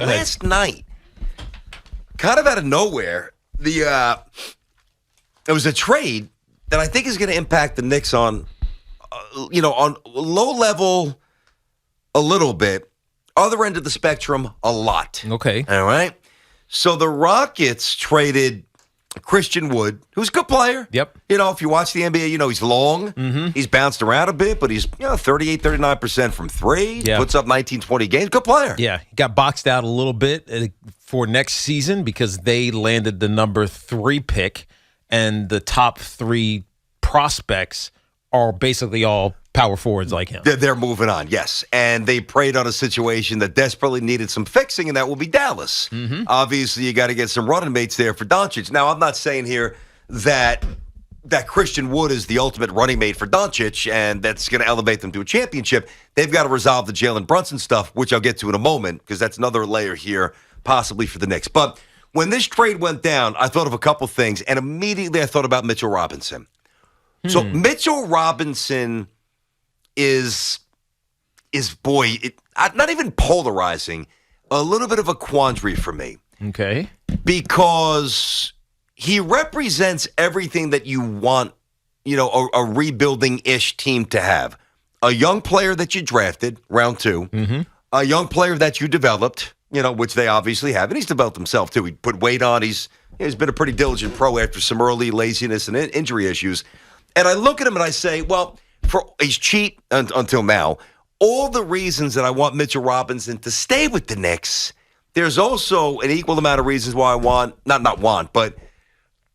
last night, kind of out of nowhere, there was a trade that I think is going to impact the Knicks on, on low level a little bit, other end of the spectrum a lot. Okay. All right. So the Rockets traded Christian Wood, who's a good player. Yep. If you watch the NBA, he's long. Mm-hmm. He's bounced around a bit, but he's 38, 39% from three. Yeah. Puts up 19, 20 games. Good player. Yeah. He got boxed out a little bit for next season because they landed the number 3 pick, and the top 3 prospects are basically all power forwards like him. They're moving on, yes. And they preyed on a situation that desperately needed some fixing, and that will be Dallas. Mm-hmm. Obviously, you got to get some running mates there for Doncic. Now, I'm not saying here that Christian Wood is the ultimate running mate for Doncic, and that's going to elevate them to a championship. They've got to resolve the Jalen Brunson stuff, which I'll get to in a moment, because that's another layer here, possibly for the Knicks. But when this trade went down, I thought of a couple things, and immediately I thought about Mitchell Robinson. So Mitchell Robinson is not even polarizing, a little bit of a quandary for me. Okay. Because he represents everything that you want, a rebuilding-ish team to have. A young player that you drafted, round 2. Mm-hmm. A young player that you developed, which they obviously have. And he's developed himself, too. He put weight on. He's been a pretty diligent pro after some early laziness and injury issues. And I look at him and I say, well, he's cheap until now. All the reasons that I want Mitchell Robinson to stay with the Knicks, there's also an equal amount of reasons why I but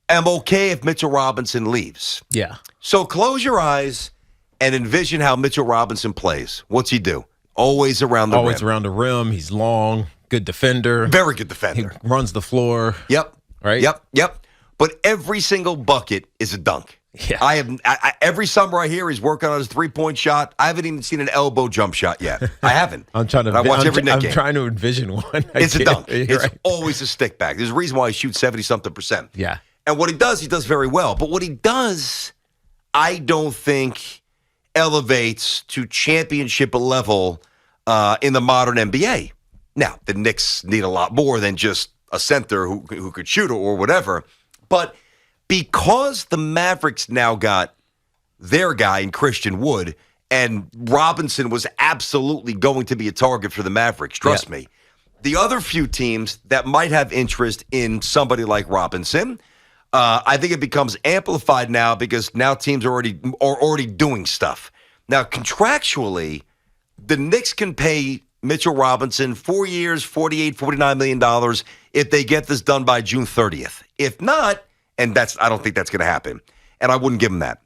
am okay if Mitchell Robinson leaves. Yeah. So close your eyes and envision how Mitchell Robinson plays. What's he do? Always around the rim. Always around the rim. He's long, good defender. Very good defender. He runs the floor. Yep. Right? Yep. But every single bucket is a dunk. Yeah. I every summer I hear he's working on his 3-point shot. I haven't even seen an elbow jump shot yet. I haven't. I'm trying to. I watch every Knick I'm game. trying to envision one. It's a dunk. You're It's right. always a stick back. There's a reason why he shoots 70-something%. Yeah. And what he does very well. But what he does, I don't think elevates to championship level in the modern NBA. Now, the Knicks need a lot more than just a center who could shoot or whatever. But because the Mavericks now got their guy in Christian Wood, and Robinson was absolutely going to be a target for the Mavericks, trust me. The other few teams that might have interest in somebody like Robinson, I think it becomes amplified now because now teams are already doing stuff. Now, contractually, the Knicks can pay Mitchell Robinson 4 years, $48, $49 million if they get this done by June 30th. If not, and I don't think that's going to happen, and I wouldn't give him that.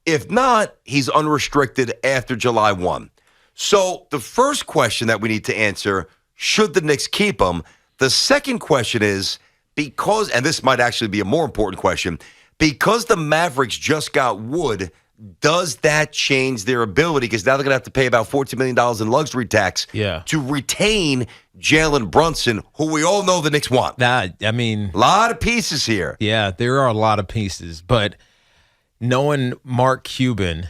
If not, he's unrestricted after July 1. So the first question that we need to answer, should the Knicks keep him? The second question is, because, and this might actually be a more important question, because the Mavericks just got Wood, does that change their ability? Because now they're going to have to pay about $14 million in luxury tax to retain Jalen Brunson, who we all know the Knicks want. A lot of pieces here. Yeah, there are a lot of pieces. But knowing Mark Cuban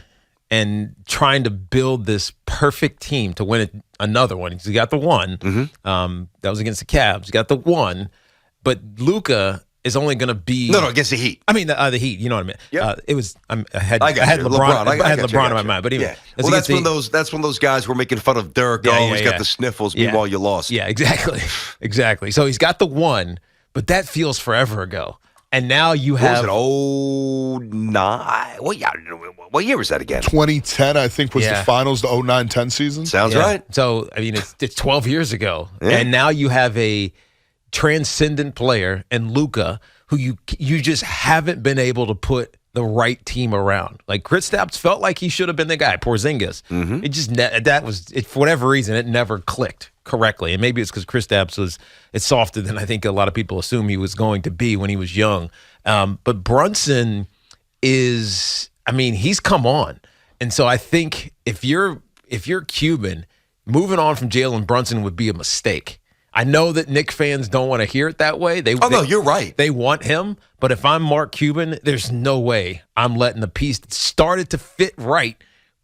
and trying to build this perfect team to win another one, because he got the one. Mm-hmm. That was against the Cavs. He got the one. But Luka is only going to be against the Heat. I mean the Heat. You know what I mean? Yep. It was. I had you. LeBron. I had got LeBron you. in my mind. But anyway, well, that's one of those guys who were making fun of Dirk. He's got the sniffles. Meanwhile, you lost. Yeah, exactly. So he's got the one, but that feels forever ago. And now you have. What was it? 09? What year was that again? 2010, I think, was the finals. The 09-10 season. Sounds right. So I mean, it's 12 years ago, and now you have a transcendent player and Luka, who you just haven't been able to put the right team around. Like Kristaps felt like he should have been the guy. Porzingis, it just for whatever reason it never clicked correctly, and maybe it's because Kristaps it's softer than I think a lot of people assume he was going to be when he was young. But Brunson he's come on, and so I think if you're Cuban, moving on from Jalen Brunson would be a mistake. I know that Knicks fans don't want to hear it that way. No, you're right. They want him, but if I'm Mark Cuban, there's no way I'm letting the piece that started to fit right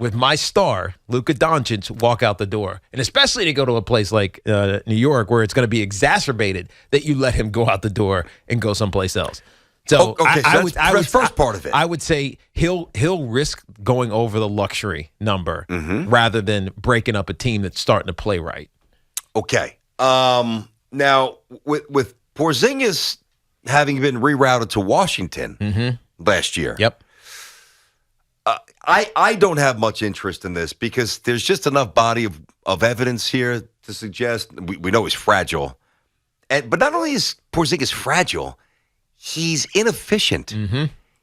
with my star, Luka Doncic, walk out the door. And especially to go to a place like New York where it's going to be exacerbated that you let him go out the door and go someplace else. So, that's first part of it. I would say he'll risk going over the luxury number rather than breaking up a team that's starting to play right. Okay. Now, with Porzingis having been rerouted to Washington last year. Yep. I don't have much interest in this because there's just enough body of evidence here to suggest we know he's fragile. But not only is Porzingis fragile, he's inefficient.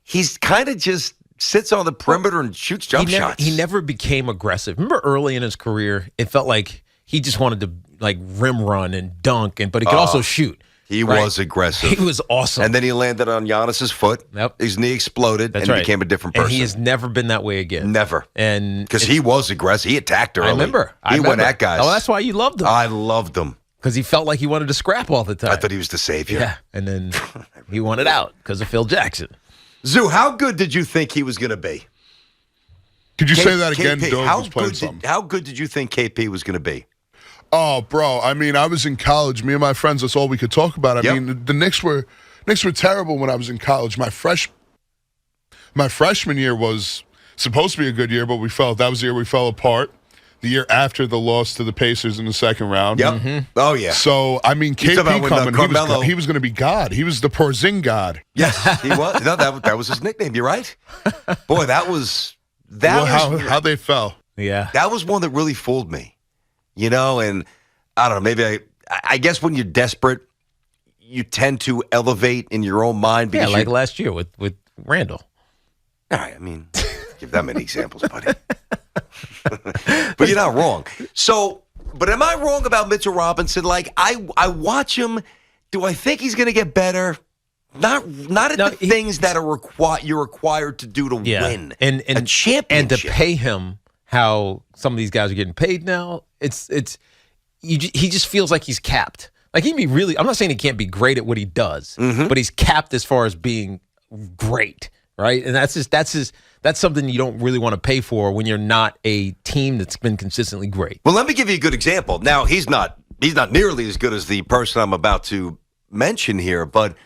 He's kind of just sits on the perimeter and shoots jump shots. He never became aggressive. Remember early in his career, it felt like he just wanted to like rim run and dunk, but he could also shoot. He was aggressive. He was awesome. And then he landed on Giannis's foot. Yep. His knee exploded and became a different person. And he has never been that way again. Never. And because he was aggressive. He attacked early. I remember. He went at guys. Oh, that's why you loved him. I loved him. Because he felt like he wanted to scrap all the time. I thought he was the savior. Yeah. And then he wanted out because of Phil Jackson. Zoo, how good did you think he was going to be? Could you say that again? KP, Doug was playing something. How good did you think KP was going to be? Oh, bro. I mean, I was in college. Me and my friends, that's all we could talk about. I mean, the Knicks were terrible when I was in college. My freshman year was supposed to be a good year, but that was the year we fell apart. The year after the loss to the Pacers in the second round. Yep. Oh, yeah. So, I mean, KP coming, he was going to be God. He was the Porzingis God. Yes, he was. No, that was his nickname. You're right. Boy, how they fell. Yeah. That was one that really fooled me. And I don't know, maybe I guess when you're desperate, you tend to elevate in your own mind. Because like last year with Randall. All right, I mean, give that many examples, buddy. But you're not wrong. So, but am I wrong about Mitchell Robinson? Like, I watch him. Do I think he's going to get better? Not at the things that you're required to do to win and a championship. And to pay him how some of these guys are getting paid now, he just feels like he's capped. Like he'd be really. I'm not saying he can't be great at what he does, but he's capped as far as being great, right? And that's something you don't really want to pay for when you're not a team that's been consistently great. Well, let me give you a good example. Now he's not nearly as good as the person I'm about to mention here, but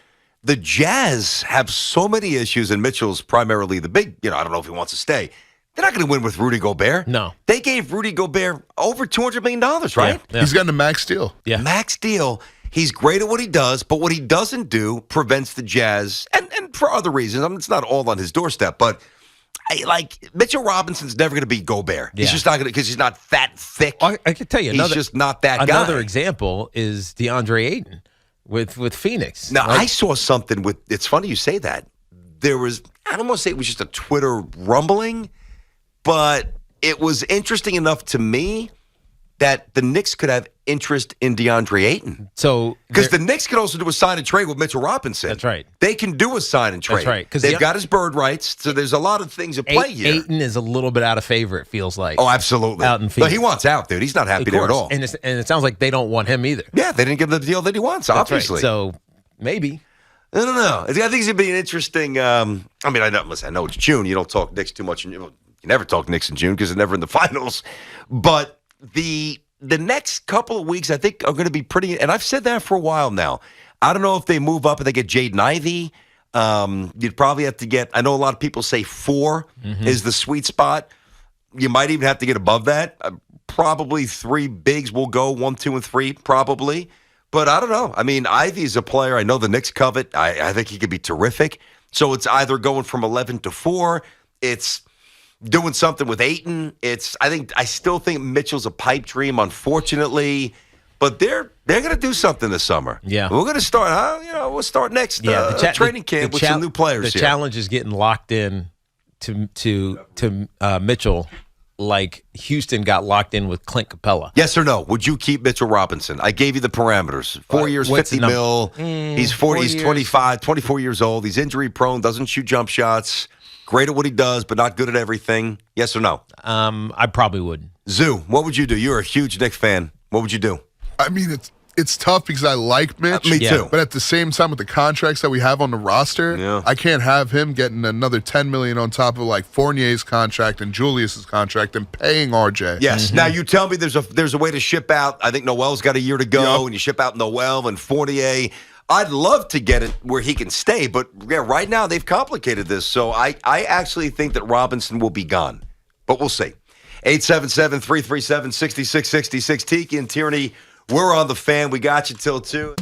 the Jazz have so many issues, and Mitchell's primarily the big. I don't know if he wants to stay. They're not going to win with Rudy Gobert. No. They gave Rudy Gobert over $200 million, right? Yeah. He's gotten a max deal. Yeah. Max deal. He's great at what he does, but what he doesn't do prevents the Jazz, and for other reasons. I mean, it's not all on his doorstep, but Mitchell Robinson's never going to be Gobert. Yeah. He's just not going to, because he's not that thick. I can tell you, he's just not that guy. Another example is DeAndre Ayton with Phoenix. Now, I saw something it's funny you say that. There was, I don't want to say it was just a Twitter rumbling, but it was interesting enough to me that the Knicks could have interest in DeAndre Ayton. So because the Knicks could also do a sign and trade with Mitchell Robinson. That's right. They can do a sign and trade. That's right. Because they've got his bird rights, so there's a lot of things at play here. Ayton is a little bit out of favor, it feels like. Oh, absolutely. Out in Phoenix. But he wants out, dude. He's not happy there at all. And it sounds like they don't want him either. Yeah, they didn't give him the deal that he wants, That's obviously. Right. So maybe. I don't know. I think it's going to be an interesting I know it's June. You don't talk Knicks too much. You never talk Knicks in June because they're never in the finals. But the next couple of weeks, I think, are going to be pretty. And I've said that for a while now. I don't know if they move up and they get Jaden Ivey. You'd probably have to get. I know a lot of people say 4 is the sweet spot. You might even have to get above that. Probably 3 bigs will go 1, 2, and 3, probably. But I don't know. I mean, Ivey's a player I know the Knicks covet. I think he could be terrific. So it's either going from 11 to 4. It's doing something with Ayton. I still think Mitchell's a pipe dream, unfortunately. But they're going to do something this summer. Yeah. We're going to start, we'll start next training camp with some new players here. The challenge is getting locked in to Mitchell like Houston got locked in with Clint Capella. Yes or no? Would you keep Mitchell Robinson? I gave you the parameters. 4 years, $50 million. He's 40. He's 25, 24 years old. He's injury prone. Doesn't shoot jump shots. Great at what he does, but not good at everything. Yes or no? I probably would. Zoo, what would you do? You're a huge Knicks fan. What would you do? I mean, it's tough because I like Mitch. Me too. But at the same time, with the contracts that we have on the roster, I can't have him getting another $10 million on top of like Fournier's contract and Julius's contract and paying RJ. Yes. Now you tell me there's a way to ship out. I think Noel's got a year to go, and you ship out Noel and Fournier. I'd love to get it where he can stay, but right now they've complicated this. So I actually think that Robinson will be gone, but we'll see. 877-337-6666. Tiki and Tierney, we're on the fan. We got you till 2.